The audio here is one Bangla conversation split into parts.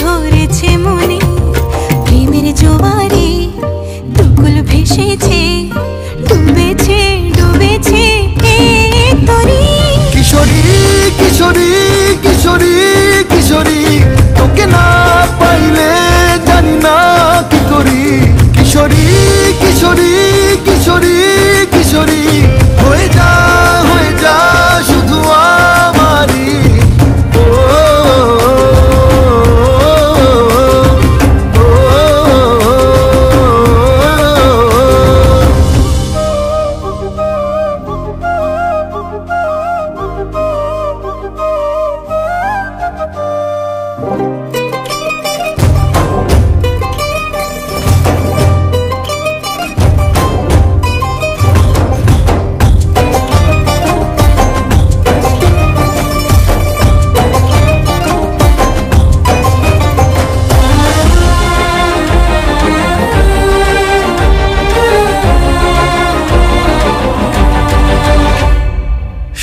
ধরেছে মনে, প্রেমের জোয়ারে দুকুল ভেসেছে, ডুবেছে ডুবেছে তরি। কিশোরী কিশোরী কিশোরী কিশোরী, তোকে না পাইলে জানি না কি করি। কিশোরী কিশোরী কিশোরী কিশোরী, হয়ে যা শুধু আমারই। ও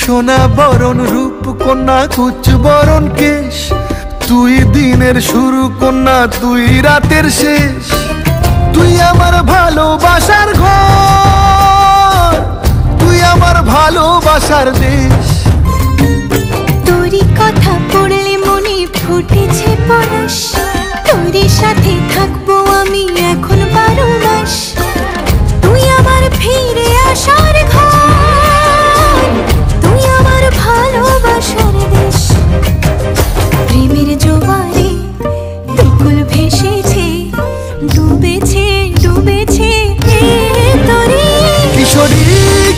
সোনা বরণ রূপ কন্যা, কুচ বরণ কেশ, তুই দিনের শুরু কন্যা, তুই রাতের শেষ। তুই আমার ভালোবাসার ঘর, তুই আমার ভালোবাসার দেশ। তোরই কথা পড়লে মনে ফুটেছে পরশ, তোরই সাথে থাকবো আমি এখন 12 মাস। তুই আমার ফিরে আসার ঘর, তুই আমার ভালোবাসার দেশ। প্রেমের জোয়ারে দুকুল ভেসেছে, ডুবেছে ডুবেছে তরি। কিশোরী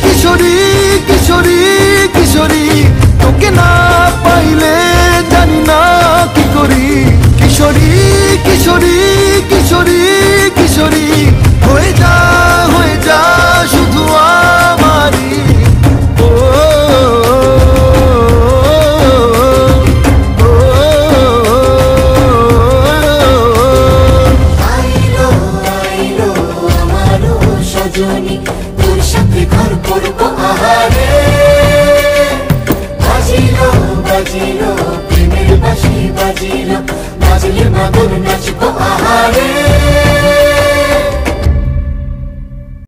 কিশোরী কিশোরী কিশোরী, তোকে না পাইলে জানি না কি করি। কিশোরী কিশোরী কিশোরী কিশোরী, হয়ে যা শুধু আমারই। ও আইলো আইলো আমার সজনী, তোর সাথে ঘর করবো আহারে। বাজিলো বাজিলো প্রেমের বাঁশি বাজিলো, বাজলে মাদল